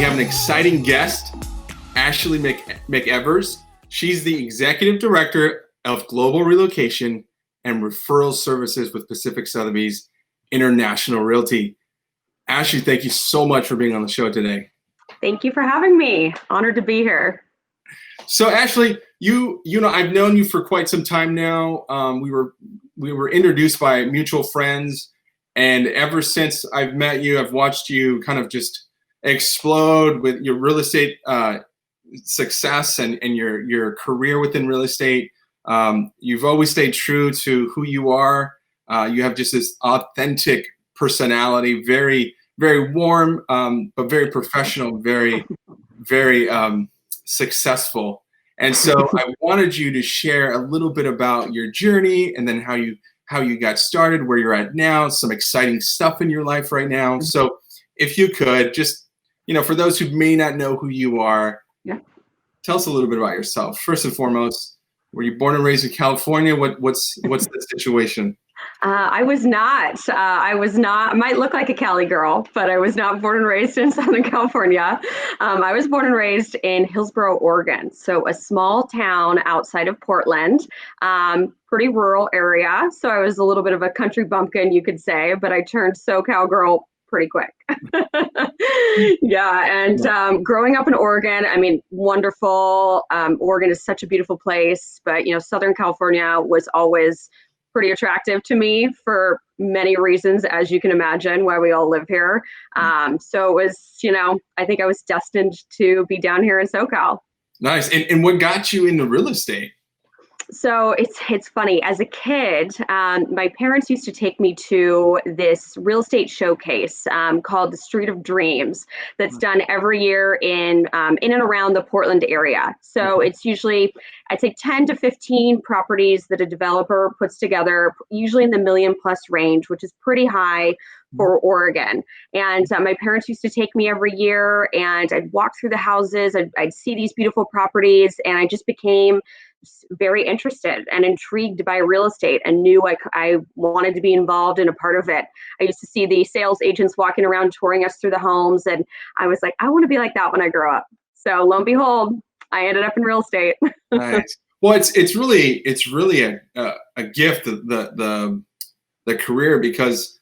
have an exciting guest, Ashley McEvers. She's the Executive Director of Global Relocation and Referral Services with Pacific Sothebys International Realty. Ashley, thank you so much for being on the show today. Thank you for having me. Honored to be here. So Ashley, you know, I've known you for quite some time now. We were introduced by mutual friends, and ever since I've met you, I've watched you kind of just explode with your real estate success and your career within real estate. You've always stayed true to who you are. You have just this authentic personality, very, very warm, but very professional, very, very successful. And so I wanted you to share a little bit about your journey and then how you got started, where you're at now, some exciting stuff in your life right now. So if you could just, you know, for those who may not know who you are, tell us a little bit about yourself. First and foremost, were you born and raised in California? What's the situation? I was not. I might look like a Cali girl, but I was not born and raised in Southern California. I was born and raised in Hillsboro, Oregon. So a small town outside of Portland, pretty rural area. So I was a little bit of a country bumpkin, you could say, but I turned SoCal girl pretty quick. Growing up in Oregon, I mean, wonderful. Oregon is such a beautiful place, but, you know, Southern California was always pretty attractive to me for many reasons, as you can imagine, why we all live here. So it was, you know, I think I was destined to be down here in SoCal. Nice. And what got you into real estate? So it's funny. As a kid, my parents used to take me to this real estate showcase called the Street of Dreams that's done every year in and around the Portland area. So it's usually, I'd say 10 to 15 properties that a developer puts together, usually in the $1 million+ range, which is pretty high for Oregon. And my parents used to take me every year, and I'd walk through the houses, I'd see these beautiful properties, and I just became very interested and intrigued by real estate and knew I wanted to be involved in a part of it. I used to see the sales agents walking around touring us through the homes, and I was like, I want to be like that when I grow up. So lo and behold, I ended up in real estate. Nice. Well, it's really a gift, the career, because,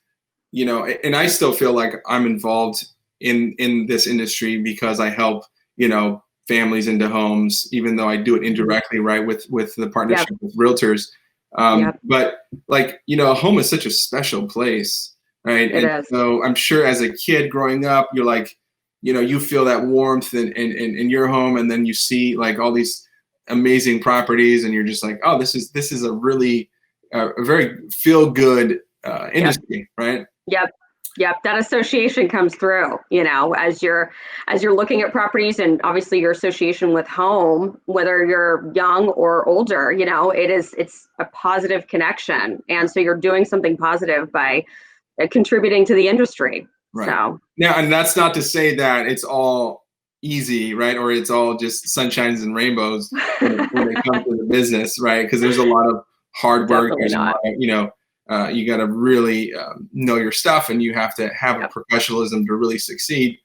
you know, and I still feel like I'm involved in this industry because I help, you know, families into homes, even though I do it indirectly, right, with the partnership with realtors. But, like, you know, a home is such a special place, right? It is. So I'm sure as a kid growing up, you're like, you know, you feel that warmth in your home, and then you see like all these amazing properties, and you're just like, oh, this is a really a very feel good industry, right? Yep, that association comes through, you know, as you're looking at properties, and obviously your association with home, whether you're young or older, you know, it's a positive connection. And so you're doing something positive by contributing to the industry. Right. So now, and that's not to say that it's all easy, right? Or it's all just sunshines and rainbows when it comes to the business, right? Because there's a lot of hard work. Definitely not. You know, you got to really know your stuff, and you have to have a professionalism to really succeed,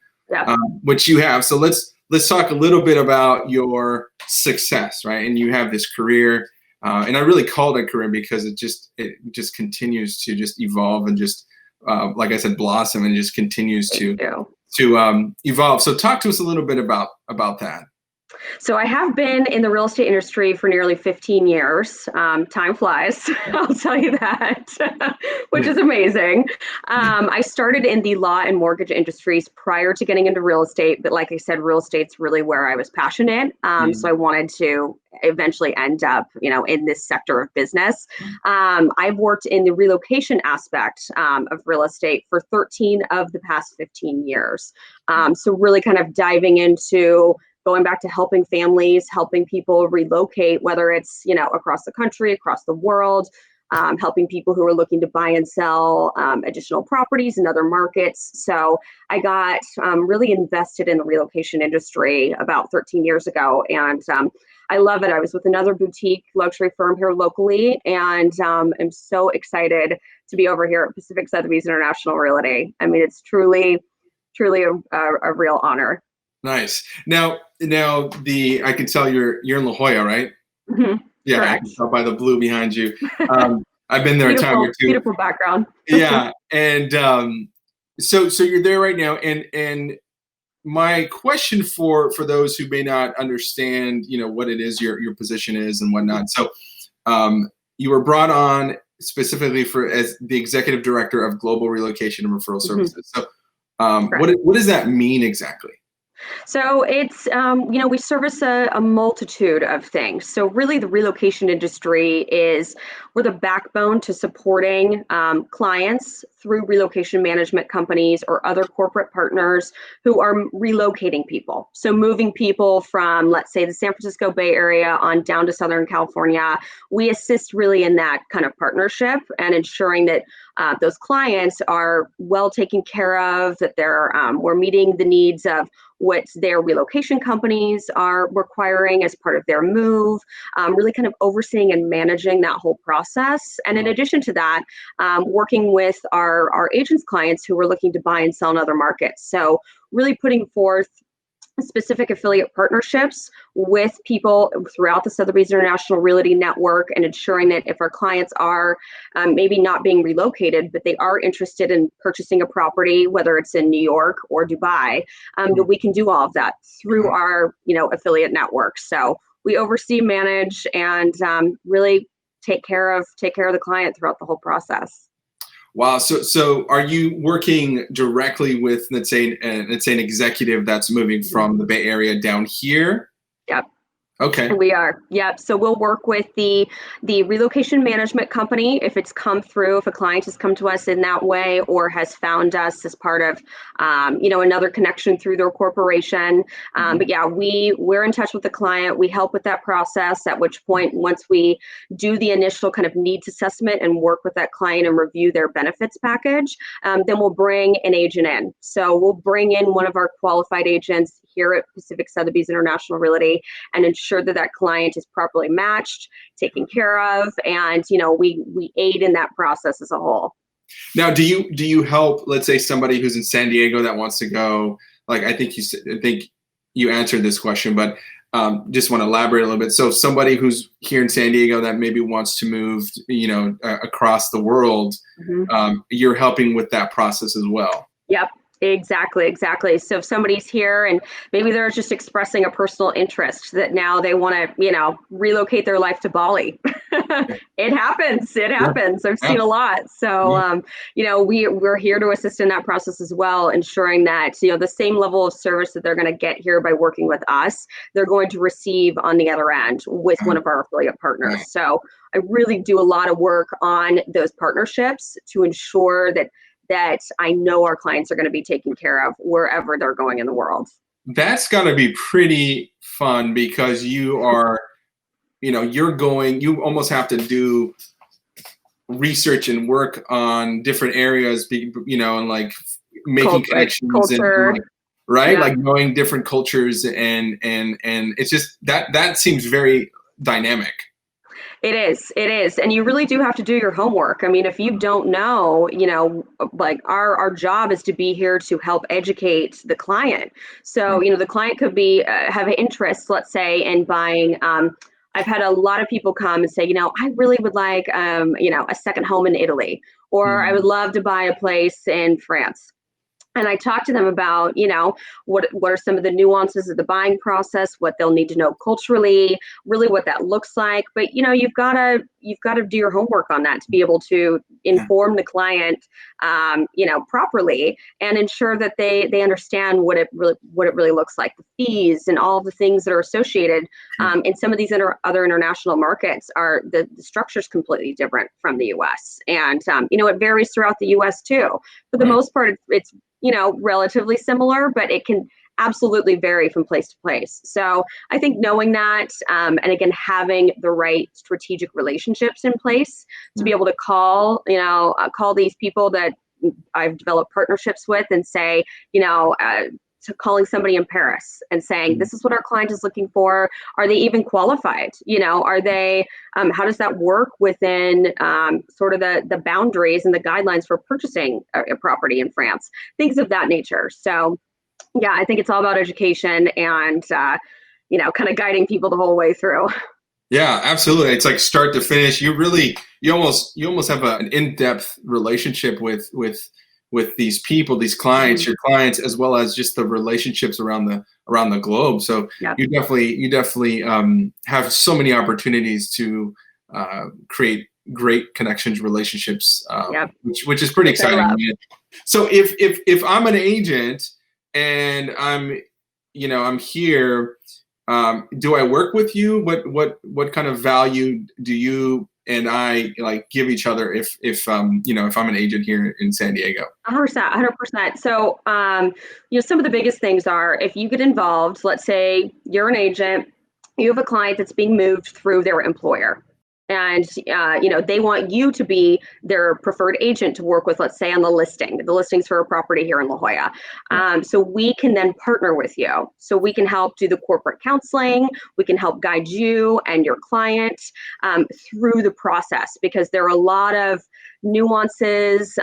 which you have. So let's talk a little bit about your success, right? And you have this career, and I really call it a career because it just continues to just evolve and just like I said, blossom, and just continues to evolve. So talk to us a little bit about that. So I have been in the real estate industry for nearly 15 years. Time flies, I'll tell you that, which is amazing. I started in the law and mortgage industries prior to getting into real estate. But like I said, real estate's really where I was passionate. So I wanted to eventually end up, you know, in this sector of business. I've worked in the relocation aspect of real estate for 13 of the past 15 years. So really kind of diving into going back to helping families, helping people relocate, whether it's, you know, across the country, across the world, helping people who are looking to buy and sell additional properties in other markets. So I got really invested in the relocation industry about 13 years ago, and I love it. I was with another boutique luxury firm here locally, and I'm so excited to be over here at Pacific Sothebys International Realty. I mean, it's truly a real honor. Nice. Now I can tell you're in La Jolla, right? Mhm. Yeah, I Correct. can tell by the blue behind you. I've been there a time or Beautiful, two. beautiful background. Yeah, and so you're there right now, and my question for those who may not understand, what it is your position is and whatnot. So, you were brought on specifically for as the executive director of Global Relocation and Referral Mhm. Services. So, Correct. what does that mean exactly? So it's, we service a multitude of things. So really the relocation industry we're the backbone to supporting clients through relocation management companies or other corporate partners who are relocating people. So moving people from, let's say, the San Francisco Bay Area on down to Southern California. We assist really in that kind of partnership and ensuring that those clients are well taken care of, that we're meeting the needs of what their relocation companies are requiring as part of their move, really kind of overseeing and managing that whole process. And in addition to that, working with our agents clients who are looking to buy and sell in other markets. So really putting forth specific affiliate partnerships with people throughout the Sotheby's International Realty Network and ensuring that if our clients are maybe not being relocated, but they are interested in purchasing a property, whether it's in New York or Dubai, that we can do all of that through our affiliate network. So we oversee, manage, and really take care of the client throughout the whole process. Wow. So are you working directly with, let's say an executive that's moving from the Bay Area down here? Yep. Okay. We are, yep. So we'll work with the relocation management company if it's come through, if a client has come to us in that way or has found us as part of, another connection through their corporation. But yeah, we're in touch with the client. We help with that process. At which point, once we do the initial kind of needs assessment and work with that client and review their benefits package, then we'll bring an agent in. So we'll bring in one of our qualified agents here at Pacific Sotheby's International Realty and ensure that that client is properly matched, taken care of, and we aid in that process as a whole. Now, do you help, let's say, somebody who's in San Diego that wants to go? Like, I think you answered this question, but just want to elaborate a little bit. So, somebody who's here in San Diego that maybe wants to move, across the world, you're helping with that process as well. Yep. Exactly. So if somebody's here and maybe they're just expressing a personal interest that now they want to, relocate their life to Bali. It happens. Yeah. I've Yeah. seen a lot. So, we're here to assist in that process as well, ensuring that, the same level of service that they're going to get here by working with us, they're going to receive on the other end with one of our affiliate partners. So I really do a lot of work on those partnerships to ensure that I know our clients are going to be taken care of wherever they're going in the world. That's got to be pretty fun because you almost have to do research and work on different areas, and like making connections and Culture. like, right, Yeah. like knowing different cultures and it's just that seems very dynamic. It is. And you really do have to do your homework. I mean, if you don't know, like our job is to be here to help educate the client. So, the client could be, have an interest, let's say, in buying, I've had a lot of people come and say, I really would like, a second home in Italy, or I would love to buy a place in France. And I talked to them about, what are some of the nuances of the buying process, what they'll need to know culturally, really what that looks like. But you've got to do your homework on that to be able to inform the client, properly and ensure that they understand what it really looks like, the fees and all of the things that are associated. In some of these other international markets, are the structure is completely different from the U.S. And it varies throughout the U.S. too. For the most part, it's relatively similar, but it can absolutely vary from place to place. So I think knowing that, and again, having the right strategic relationships in place to be able to call these people that I've developed partnerships with and say, to calling somebody in Paris and saying, this is what our client is looking for. Are they even qualified? Are they, how does that work within sort of the boundaries and the guidelines for purchasing a property in France? Things of that nature. So Yeah, I think it's all about education and, kind of guiding people the whole way through. Yeah, absolutely. It's like start to finish. You almost have an in-depth relationship with these people, these clients, Mhm. your clients, as well as just the relationships around the globe. So Yep. you definitely have so many opportunities to create great connections, relationships, Yep. which is pretty Which I exciting. love. Man. So if I'm an agent and I'm here, do I work with you? What kind of value do you and I like give each other if I'm an agent here in San Diego? 100%, 100%. So, some of the biggest things are if you get involved, let's say you're an agent, you have a client that's being moved through their employer. And they want you to be their preferred agent to work with, let's say, on the listings for a property here in La Jolla. Yeah. So we can then partner with you. So we can help do the corporate counseling. We can help guide you and your client through the process because there are a lot of nuances.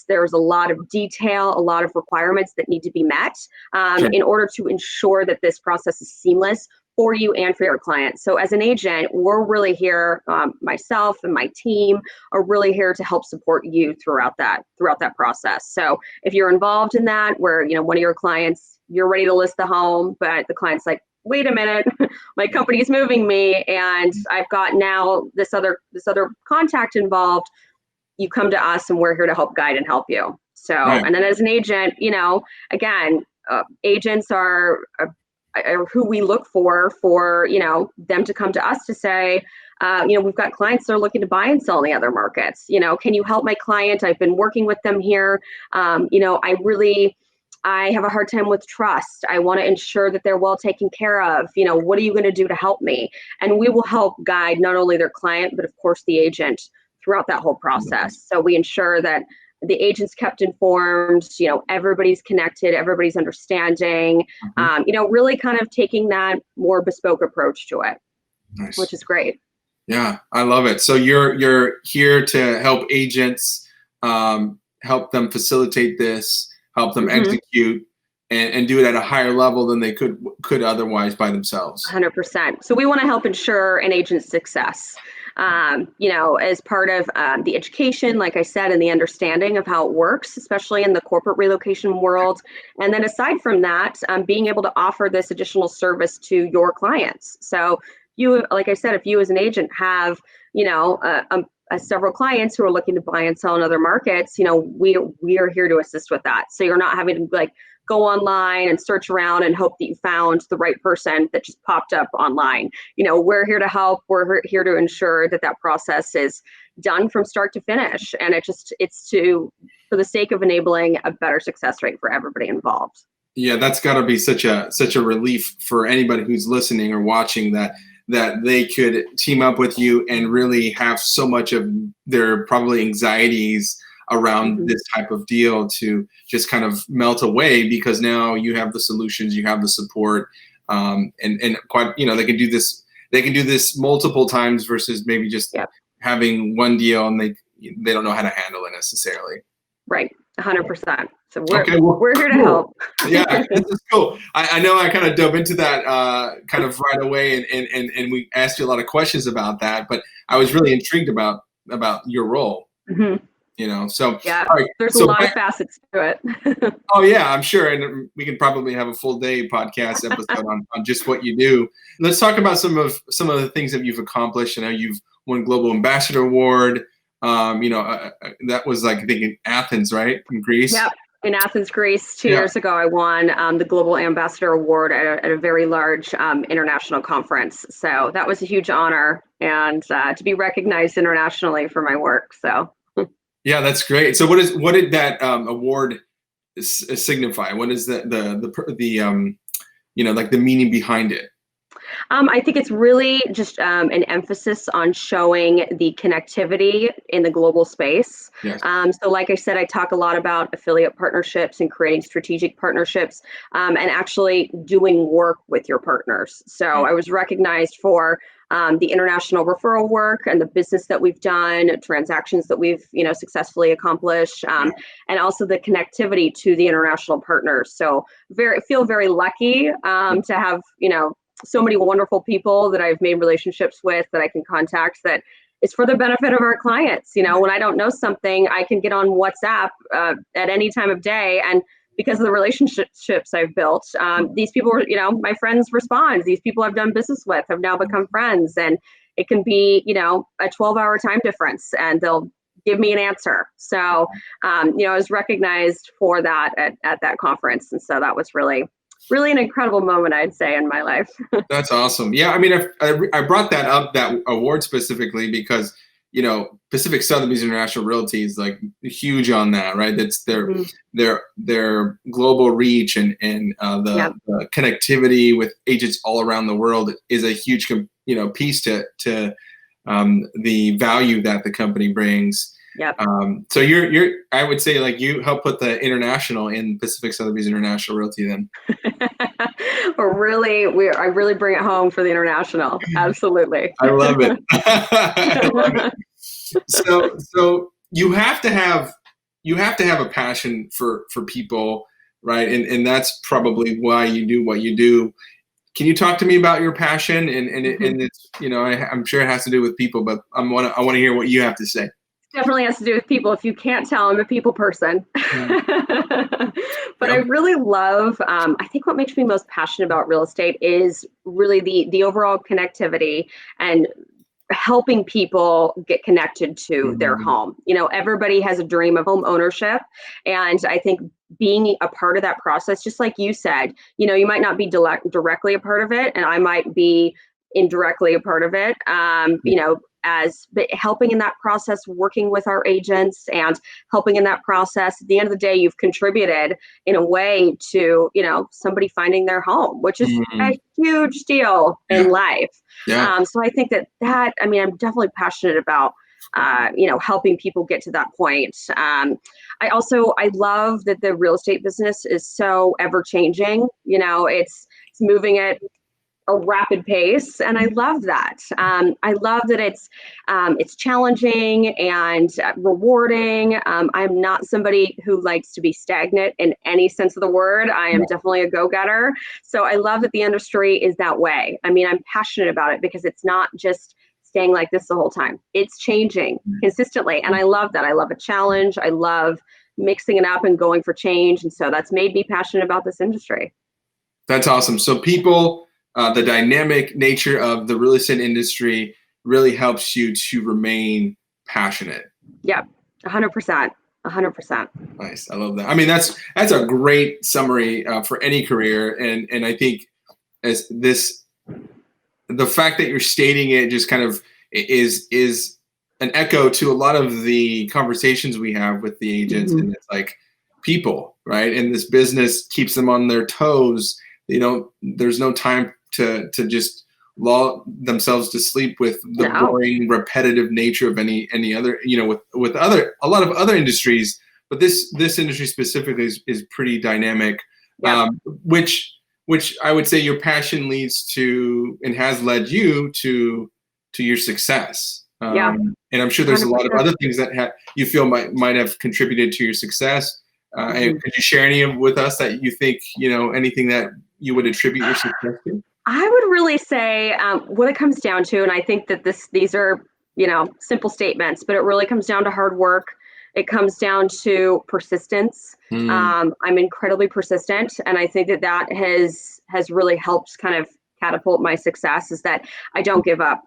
There's a lot of detail, a lot of requirements that need to be met Sure. in order to ensure that this process is seamless for you and for your clients. So as an agent, we're really here, myself and my team are really here to help support you throughout that process. So if you're involved in that, where one of your clients, you're ready to list the home, but the client's like, wait a minute, my company's moving me and I've got now this other contact involved, you come to us and we're here to help guide and help you. So, Right. and then as an agent, again, agents are who we look for them to come to us to say, we've got clients that are looking to buy and sell in the other markets. Can you help my client? I've been working with them here. I have a hard time with trust. I want to ensure that they're well taken care of. What are you going to do to help me? And we will help guide not only their client, but of course the agent throughout that whole process. So we ensure that the agent's kept informed, everybody's connected, everybody's understanding, Mhm. really kind of taking that more bespoke approach to it, which Nice. is great. Yeah, I love it. So you're here to help agents, help them facilitate this, help them Hmm. execute, and do it at a higher level than they could otherwise by themselves. 100%. So we want to help ensure an agent's success. As part of the education, like I said, and the understanding of how it works, especially in the corporate relocation world. And then aside from that, being able to offer this additional service to your clients. So you, like I said, if you as an agent have, several clients who are looking to buy and sell in other markets, we are here to assist with that. So you're not having to go online and search around and hope that you found the right person that just popped up online. We're here to help. We're here to ensure that process is done from start to finish. And for the sake of enabling a better success rate for everybody involved. Yeah, that's got to be such a relief for anybody who's listening or watching that they could team up with you and really have so much of their probably anxieties around Mhm. this type of deal to just kind of melt away because now you have the solutions, you have the support, and quite they can do this multiple times versus maybe just Yep. having one deal and they don't know how to handle it necessarily. Right. 100%. So Okay, well, we're here to cool. help. Yeah, this is cool. I know I kind of dove into that kind of right away, and we asked you a lot of questions about that, but I was really intrigued about your role. Mhm. So Yeah. all right, There's a so lot of facets to it. oh yeah, I'm sure, and we can probably have a full day podcast episode on just what you do. Let's talk about some of the things that you've accomplished. I know you've won Global Ambassador Award. That was like I think in Athens, right, in Greece. Yep. In Athens, Greece, two Yeah. years ago, I won the Global Ambassador Award at a very large international conference. So that was a huge honor and to be recognized internationally for my work. So Yeah, that's great. So what did that award signify? What is the like the meaning behind it? I think it's really just an emphasis on showing the connectivity in the global space. Yes. So like I said, I talk a lot about affiliate partnerships and creating strategic partnerships, and actually doing work with your partners. So I was recognized for the international referral work and the business that we've done, transactions that we've, successfully accomplished, and also the connectivity to the international partners. So feel very lucky to have, so many wonderful people that I've made relationships with that I can contact that is for the benefit of our clients. When I don't know something, I can get on WhatsApp at any time of day. And because of the relationships I've built, these people, my friends respond. These people I've done business with have now become friends. And it can be, a 12-hour time difference, and they'll give me an answer. So, I was recognized for that at that conference. And so that was really an incredible moment, I'd say, in my life. That's awesome. Yeah, I mean, I brought that up, that award specifically because, Pacific Sotheby's International Realty is like huge on that, right? That's their global reach and the connectivity with agents all around the world is a huge, piece to the value that the company brings. Yep. So I would say like you help put the international in Pacific Sotheby's International Realty then. I really bring it home for the international. Absolutely. I love it. I love it. So you have to have a passion for people, right? And that's probably why you do what you do. Can you talk to me about your passion? And it's, I'm sure it has to do with people, but I want to hear what you have to say. Definitely has to do with people. If you can't tell, I'm a people person. But I really love, I think what makes me most passionate about real estate is really the overall connectivity and helping people get connected to their home. Everybody has a dream of home ownership. And I think being a part of that process, just like you said, you might not be directly a part of it, and I might be indirectly a part of it, but helping in that process, working with our agents and helping in that process, at the end of the day, you've contributed in a way to, somebody finding their home, which is a huge deal in life. Yeah. So I think I'm definitely passionate about, helping people get to that point. I love that the real estate business is so ever changing. It's moving at a rapid pace, and I love that. I love that it's challenging and rewarding. I'm not somebody who likes to be stagnant in any sense of the word. I am definitely a go-getter. So I love that the industry is that way. I'm passionate about it because it's not just staying like this the whole time. It's changing consistently, and I love that. I love a challenge. I love mixing it up and going for change, and so that's made me passionate about this industry. That's awesome. So people. The dynamic nature of the real estate industry really helps you to remain passionate. Yeah, 100%. 100%. Nice. I love that. I mean, that's a great summary for any career. And I think the fact that you're stating it just kind of is an echo to a lot of the conversations we have with the agents. And it's like people, right? And this business keeps them on their toes. There's no time to just lull themselves to sleep with the boring, repetitive nature of any other, with a lot of other industries, but this industry specifically is pretty dynamic, which I would say your passion leads to and has led you to your success. And I'm sure there's 100%. A lot of other things that you feel might have contributed to your success. And could you share any with us that you think, anything that you would attribute your success to? I would really say what it comes down to, and I think that these are, simple statements, but it really comes down to hard work. It comes down to persistence. I'm incredibly persistent, and I think that has really helped kind of catapult my success, is that I don't give up.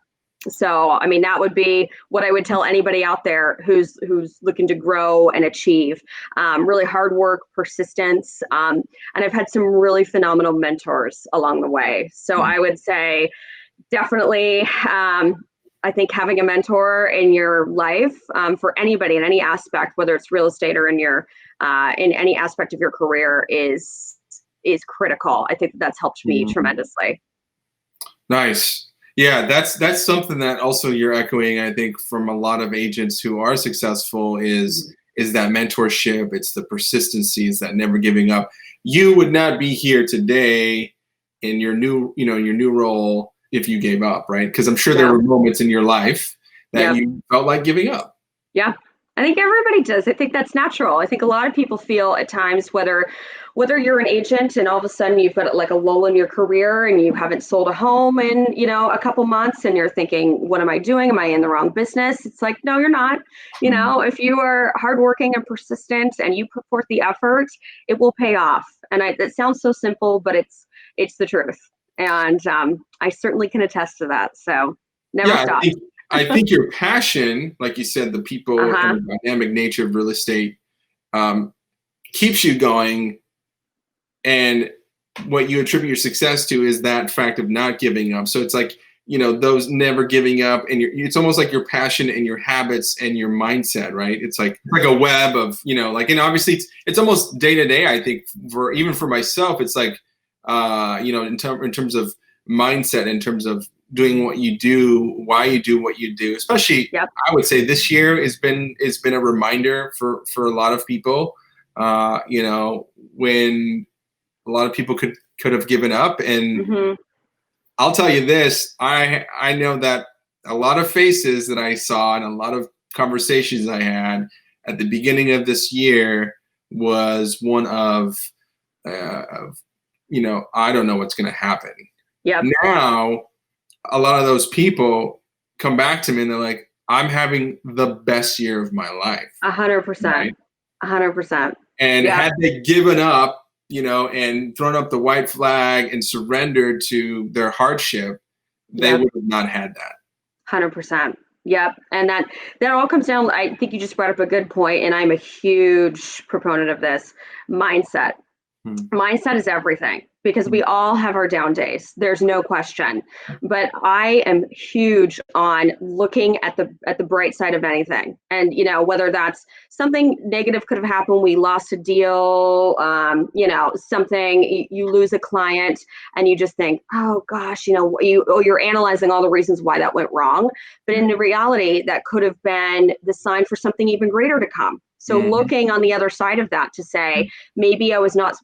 So, that would be what I would tell anybody out there who's looking to grow and achieve. Really hard work, persistence, and I've had some really phenomenal mentors along the way. So I would say definitely, I think having a mentor in your life for anybody in any aspect, whether it's real estate or in any aspect of your career, is critical. I think that's helped me tremendously. Nice. Yeah, that's something that also you're echoing, I think, from a lot of agents who are successful is that mentorship, it's the persistency, it's that never giving up. You would not be here today in your new, your new role if you gave up, right? Because I'm sure there Yeah. were moments in your life that Yep. you felt like giving up. Yeah. I think everybody does. I think that's natural. I think a lot of people feel at times whether you're an agent and all of a sudden you've got like a lull in your career and you haven't sold a home in, a couple months and you're thinking, what am I doing? Am I in the wrong business? It's like, no, you're not. Mm. If you are hardworking and persistent and you put forth the effort, it will pay off. And it sounds so simple, but it's the truth. And I certainly can attest to that. So never Yeah, stop. I think your passion, like you said, the people Uh-huh. and the dynamic nature of real estate um, keeps you going. And what you attribute your success to is that fact of not giving up. So it's like, those never giving up, and it's almost like your passion and your habits and your mindset, right? It's like a web of, and obviously it's almost day to day. I think even for myself, it's like, in terms of mindset, in terms of doing what you do, why you do what you do. Especially, Yep. I would say this year has been a reminder for a lot of people. When a lot of people could have given up. And Hmm. I'll tell you this, I know that a lot of faces that I saw and a lot of conversations I had at the beginning of this year was one of I don't know what's going to happen. Yep. Now, a lot of those people come back to me and they're like, I'm having the best year of my life. 100%. Right. 100%. And Yeah. had they given up, and thrown up the white flag and surrendered to their hardship, they Yep. would have not had that. 100%. Yep. And that all comes down, I think you just brought up a good point, and I'm a huge proponent of this mindset. Hmm. Mindset is everything because we all have our down days. There's no question. But I am huge on looking at the bright side of anything. And whether that's something negative could have happened, we lost a deal, something you lose a client and you just think, oh gosh, you're analyzing all the reasons why that went wrong. But in reality, that could have been the sign for something even greater to come. So Mhm. looking on the other side of that to say, maybe I was not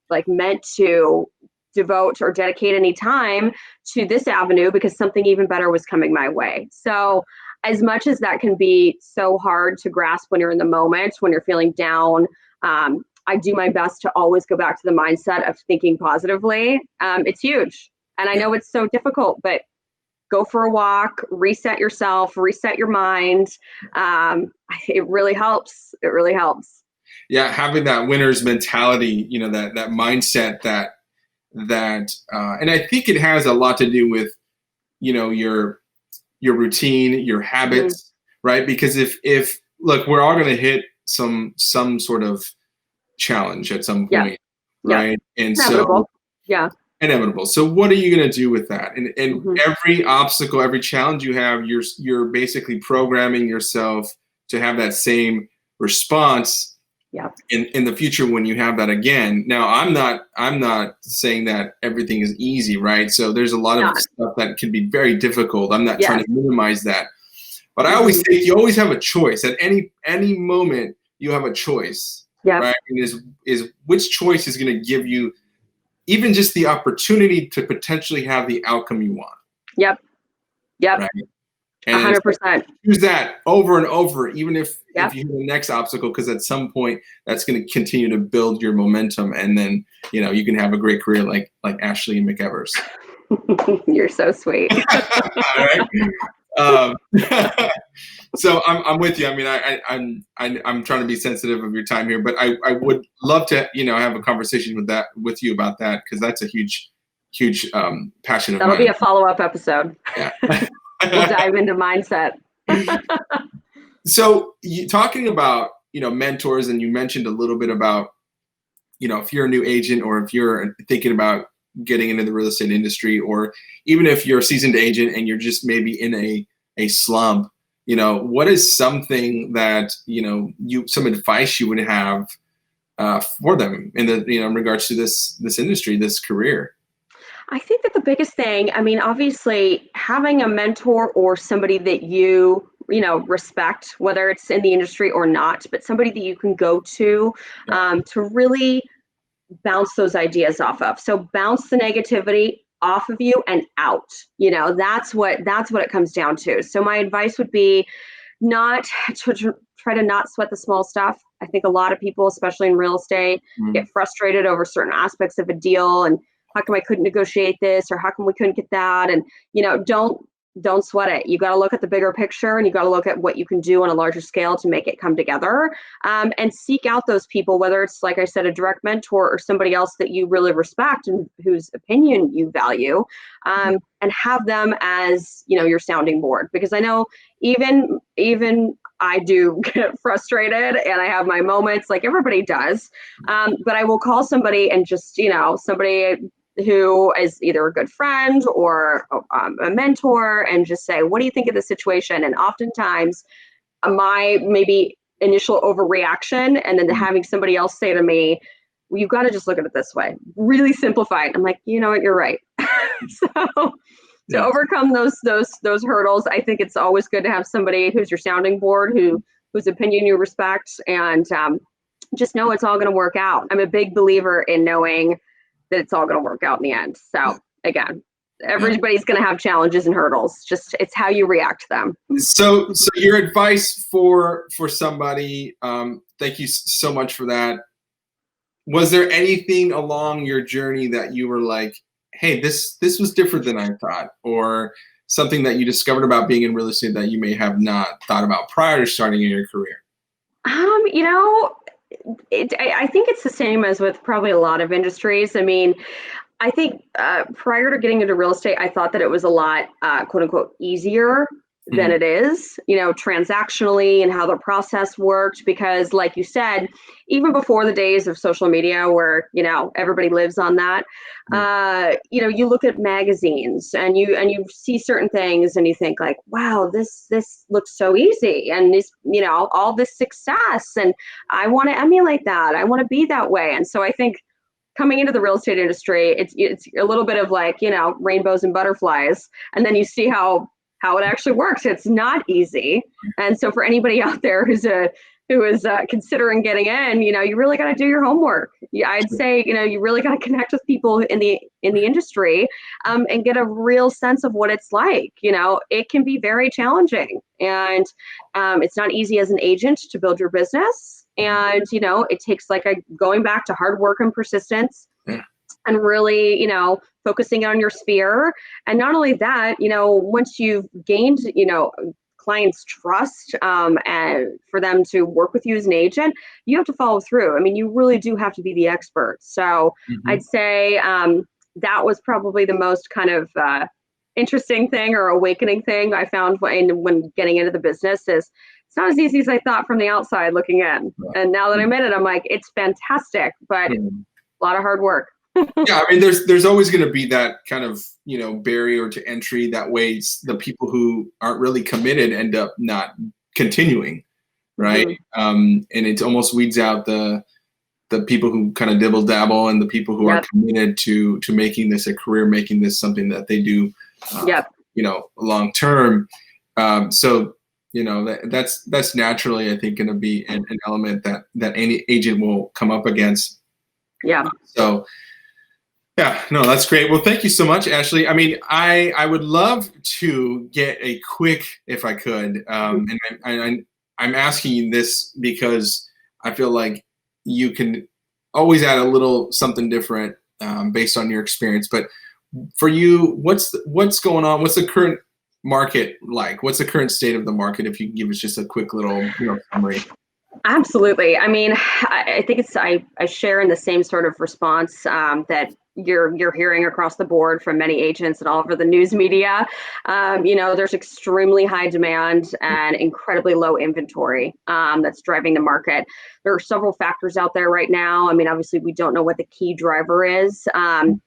like meant to devote or dedicate any time to this avenue because something even better was coming my way. So as much as that can be so hard to grasp when you're in the moment, when you're feeling down, I do my best to always go back to the mindset of thinking positively. It's huge. And I Yeah. know it's so difficult, but go for a walk, reset yourself, reset your mind. It really helps. It really helps. Yeah, having that winner's mentality, that mindset and I think it has a lot to do with, your routine, your Mhm. habits, right? Because if look, we're all going to hit some sort of challenge at some Yeah. point, Yeah. right? And so Inevitable. Yeah. inevitable. So what are you going to do with that? And Hmm. every obstacle, every challenge you have, you're basically programming yourself to have that same response Yeah. in the future when you have that again. Now, I'm not saying that everything is easy, right? So there's a lot of Not. stuff that can be very difficult. I'm not trying Yes. to minimize that. But I always Hmm. think you always have a choice. At any moment you have a choice, Yeah. right? And is which choice is going to give you even just the opportunity to potentially have the outcome you want, Yep. Yep. right? A And it's hundred percent. use that over and over, even if Yep. you hit the next obstacle, because at some point that's going to continue to build your momentum, and then you can have a great career like Ashley and McEvers. You're so sweet. All right. Um, so I'm with you. I mean, I'm trying to be sensitive of your time here, but I would love to have a conversation with you about that, because that's a huge passion of That'll be mine. a follow-up episode. Yeah. We'll dive into mindset. So you talking about mentors, and you mentioned a little bit about if you're a new agent, or if you're thinking about getting into the real estate industry, or even if you're a seasoned agent and you're just maybe in a slump, what is something that some advice you would have for them in the in regards to this industry, this career? I think that the biggest thing, I mean, obviously having a mentor or somebody that respect, whether it's in the industry or not, but somebody that you can go Yeah. to really bounce those ideas off of. So bounce the negativity off of you and out. That's what it comes down to. So my advice would be not to try to not sweat the small stuff. I think a lot of people, especially in real estate, Mhm. get frustrated over certain aspects of a deal and how come I couldn't negotiate this or how come we couldn't get that? And don't sweat it. You got to look at the bigger picture and you got to look at what you can do on a larger scale to make it come together. And seek out those people, whether it's, like I said, a direct mentor or somebody else that you really respect and whose opinion you value, and have them as your sounding board. Because I know even I do get frustrated and I have my moments, like everybody does. But I will call somebody and just somebody who is either a good friend or a mentor and just say, what do you think of the situation? And oftentimes my maybe initial overreaction and then having somebody else say to me, well, you've got to just look at it this way, really simplify it. I'm like, you know what, you're right. So to Yeah. overcome those hurdles, I think it's always good to have somebody who's your sounding board, whose opinion you respect, and just know it's all going to work out. I'm a big believer in knowing that it's all going to work out in the end. So again, Yeah. everybody's going to have challenges and hurdles. Just it's how you react to them. So your advice for somebody, thank you so much for that. Was there anything along your journey that you were like, hey, this was different than I thought, or something that you discovered about being in real estate that you may have not thought about prior to starting in your career? You know, I think it's the same as with probably a lot of industries. I mean, I think prior to getting into real estate, I thought that it was a lot, quote unquote, easier than Mhm. it is, transactionally and how the process worked. Because, like you said, even before the days of social media, where everybody lives on that, Yeah. you look at magazines and you see certain things and you think like, wow, this looks so easy, and this, all this success, and I want to emulate that. I want to be that way. And so I think coming into the real estate industry, it's a little bit of like, rainbows and butterflies, and then you see how it actually works. It's not easy. And so for anybody out there who is considering getting in, you really got to do your homework. Yeah, I'd say, you really got to connect with people in the industry, and get a real sense of what it's like. It can be very challenging, and it's not easy as an agent to build your business. And it takes going back to hard work and persistence, Yeah. and really focusing on your sphere. And not only that, once you've gained clients trust, and for them to work with you as an agent, you have to follow through. I mean, you really do have to be the expert. So Mhm. I'd say that was probably the most kind of interesting thing or awakening thing I found when getting into the business. Is it's not as easy as I thought from the outside looking in. And now that I'm in it, I'm like, it's fantastic, but Yeah. a lot of hard work. Yeah, I mean, there's always going to be that kind of barrier to entry. That way, the people who aren't really committed end up not continuing, right? Mhm. And it almost weeds out the people who kind of dibble dabble, and the people who are Yep. committed to making this a career, making this something that they do, Yep. long term. So that's naturally, I think, going to be an element that any agent will come up against. Yeah. So. Yeah, no, that's great. Well, thank you so much, Ashley. I mean, I would love to get a quick, if I could, and I'm asking you this because I feel like you can always add a little something different, based on your experience. But for you, what's going on? What's the current market like? What's the current state of the market? If you can give us just a quick little summary. Absolutely. I mean, I think I share in the same sort of response that you're hearing across the board from many agents and all over the news media. There's extremely high demand and incredibly low inventory that's driving the market. There are several factors out there right now. I mean, obviously, we don't know what the key driver is.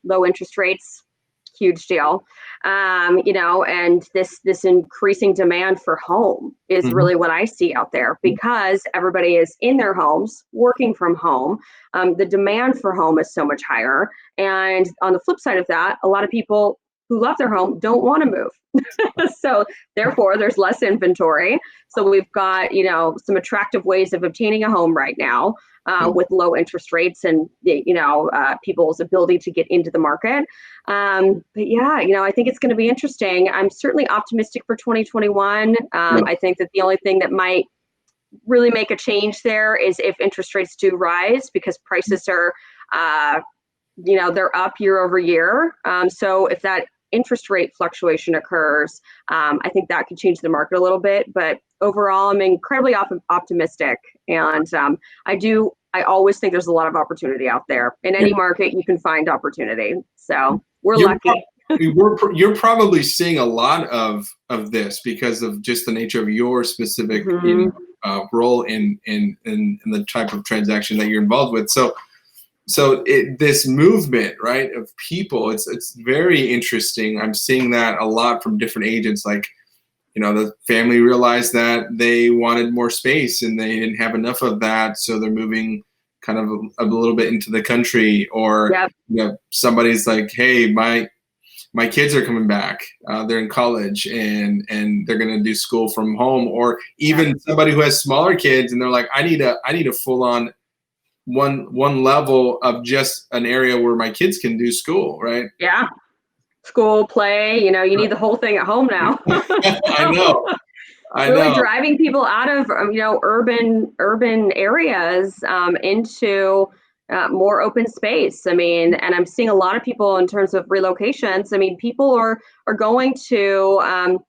Low interest rates, huge deal. And this increasing demand for home is really what I see out there, because everybody is in their homes, working from home. The demand for home is so much higher. And on the flip side of that, a lot of people who love their home don't want to move. So therefore, there's less inventory. So we've got, some attractive ways of obtaining a home right now with low interest rates and, people's ability to get into the market. But yeah, I think it's going to be interesting. I'm certainly optimistic for 2021. I think that the only thing that might really make a change there is if interest rates do rise, because prices are, they're up year over year. So if that interest rate fluctuation occurs, I think that could change the market a little bit. But overall, I'm incredibly optimistic. And I always think there's a lot of opportunity out there. In any market, you can find opportunity. So we're lucky. You're probably seeing a lot of this because of just the nature of your specific role in the type of transaction that you're involved with. So this movement, right, of people, it's very interesting. I'm seeing that a lot from different agents. Like, the family realized that they wanted more space and they didn't have enough of that, so they're moving kind of a little bit into the country. Or somebody's like, hey, my kids are coming back. They're in college and they're going to do school from home. Or even somebody who has smaller kids and they're like, I need a full on one level of just an area where my kids can do school, right? Yeah. School, play, you need the whole thing at home now. I know. Really driving people out of, urban areas into more open space. And I'm seeing a lot of people in terms of relocations. People are going to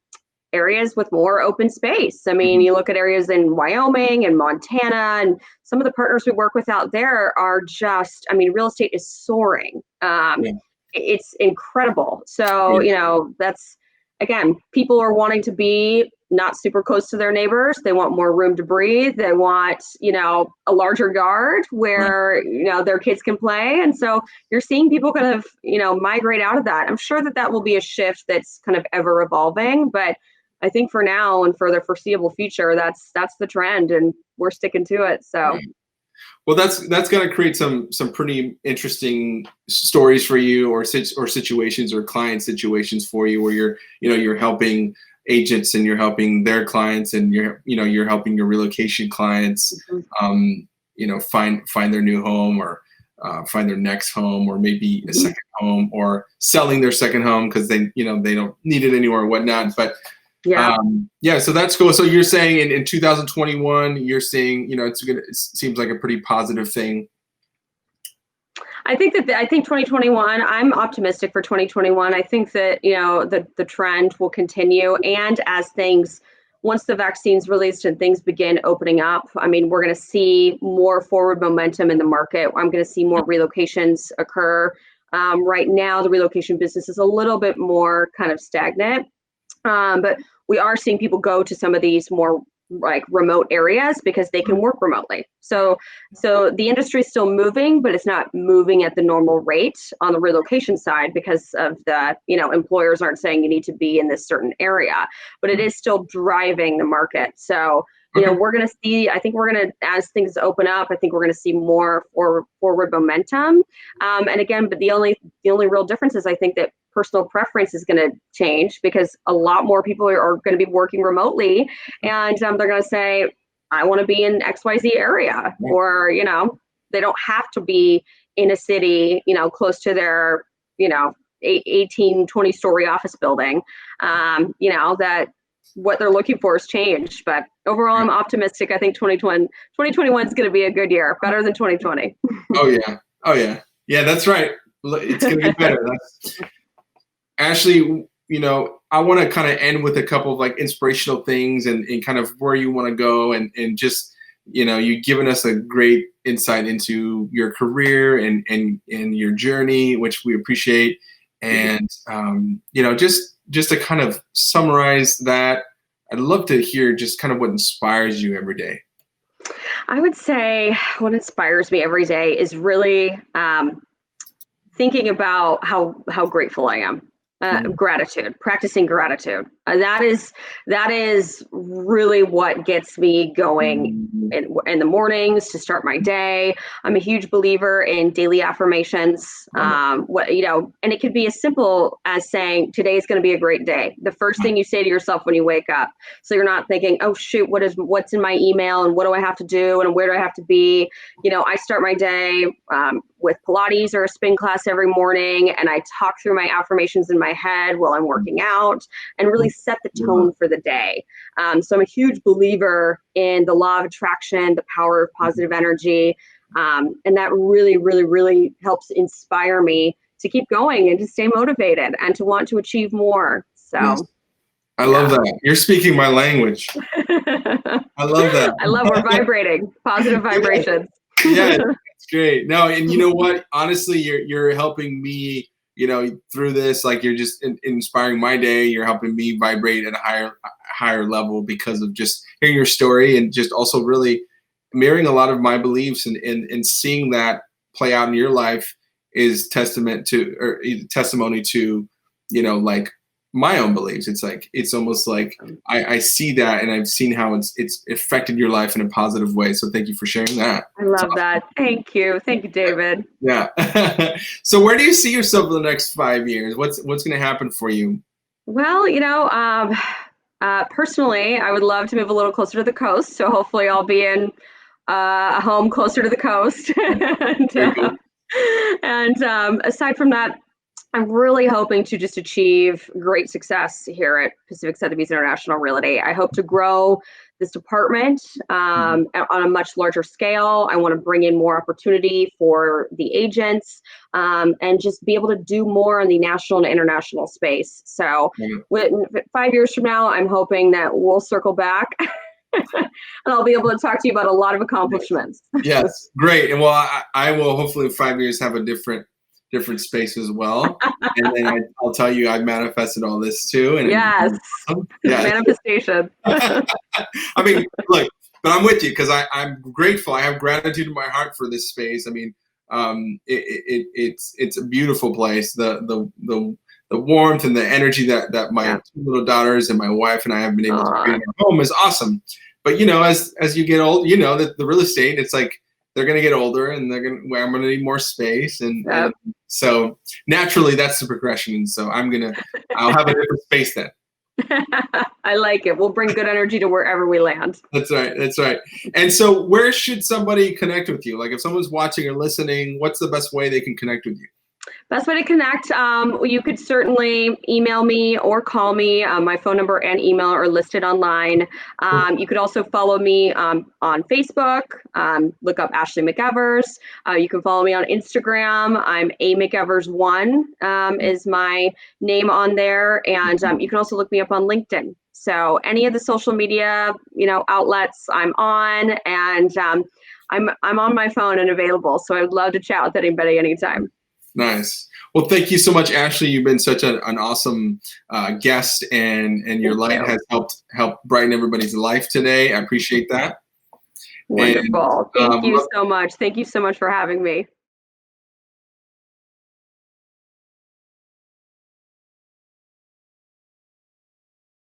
areas with more open space. You look at areas in Wyoming and Montana, and some of the partners we work with out there are just, real estate is soaring. It's incredible. So, that's, again, people are wanting to be not super close to their neighbors. They want more room to breathe. They want, a larger yard where, their kids can play. And so you're seeing people kind of, migrate out of that. I'm sure that will be a shift that's kind of ever evolving, but I think for now and for the foreseeable future, that's the trend, and we're sticking to it. So. Right. Well, that's going to create some pretty interesting stories for you, or situations or client situations for you, where you're helping agents and you're helping their clients, and you're helping your relocation clients, find their new home, or find their next home, or maybe a second home, or selling their second home because they don't need it anymore or whatnot. But so that's cool. So you're saying in 2021, you're seeing, it seems like a pretty positive thing. I think 2021, I'm optimistic for 2021. I think that, the trend will continue. And once the vaccine's released and things begin opening up, we're going to see more forward momentum in the market. I'm going to see more relocations occur. Right now, the relocation business is a little bit more kind of stagnant. But we are seeing people go to some of these more like remote areas because they can work remotely. So the industry is still moving, but it's not moving at the normal rate on the relocation side because of the, employers aren't saying you need to be in this certain area, but it is still driving the market. So, we're going to see, as things open up, I think we're going to see more forward momentum. And again, but the only real difference is I think that personal preference is going to change because a lot more people are going to be working remotely, and they're going to say, I want to be in XYZ area, or, they don't have to be in a city, close to their, 18, 20-story office building, that what they're looking for has changed. But overall, I'm optimistic. I think 2021 is going to be a good year, better than 2020. Oh yeah. Yeah, that's right. It's going to be better. Ashley, I want to kind of end with a couple of like inspirational things and kind of where you want to go, and just, you've given us a great insight into your career and your journey, which we appreciate. And, just to kind of summarize that, I'd love to hear just kind of what inspires you every day. I would say what inspires me every day is really thinking about how grateful I am. Gratitude, practicing gratitude. That is really what gets me going in the mornings to start my day. I'm a huge believer in daily affirmations. And it could be as simple as saying, today is going to be a great day. The first thing you say to yourself when you wake up. So you're not thinking, oh shoot, what's in my email and what do I have to do and where do I have to be? I start my day with Pilates or a spin class every morning, and I talk through my affirmations in my head while I'm working out and really set the tone for the day. So I'm a huge believer in the law of attraction, the power of positive energy. And that really, really, really helps inspire me to keep going and to stay motivated and to want to achieve more. So yes. I love that. You're speaking my language. I love that. I love we're vibrating, positive vibrations. Yeah, that's great. No, and you know what? Honestly, you're helping me, through this. Like you're just inspiring my day. You're helping me vibrate at a higher level because of just hearing your story and just also really mirroring a lot of my beliefs and seeing that play out in your life is testimony to, like my own beliefs. It's almost like I see that and I've seen how it's affected your life in a positive way. So thank you for sharing that. I love that. Thank you, David. Yeah. So where do you see yourself in the next 5 years? What's going to happen for you? Well, personally, I would love to move a little closer to the coast. So hopefully I'll be in a home closer to the coast. and aside from that, I'm really hoping to just achieve great success here at Pacific Sotheby's International Realty. I hope to grow this department on a much larger scale. I want to bring in more opportunity for the agents and just be able to do more in the national and international space. So 5 years from now, I'm hoping that we'll circle back and I'll be able to talk to you about a lot of accomplishments. Yes, great. And well, I will hopefully in 5 years have a different space as well. And then I'll tell you I manifested all this too. And yes. Manifestation. I mean, look, but I'm with you because I'm grateful. I have gratitude in my heart for this space. I mean, it's a beautiful place. The warmth and the energy that my two little daughters and my wife and I have been able to create in our home is awesome. But as you get old, that the real estate, it's like they're going to get older and I'm going to need more space. And so naturally that's the progression. So I'll have a different space then. I like it. We'll bring good energy to wherever we land. That's right. And so where should somebody connect with you? Like if someone's watching or listening, what's the best way they can connect with you? Best way to connect, you could certainly email me or call me. My phone number and email are listed online. You could also follow me on Facebook. Look up Ashley McEvers. You can follow me on Instagram. I'm a McEvers1 is my name on there. And you can also look me up on LinkedIn. So any of the social media, outlets I'm on, and I'm on my phone and available. So I would love to chat with anybody anytime. Nice. Well, thank you so much, Ashley. You've been such an awesome guest, and your light has helped brighten everybody's life today. I appreciate that. Wonderful. Thank you so much. Thank you so much for having me.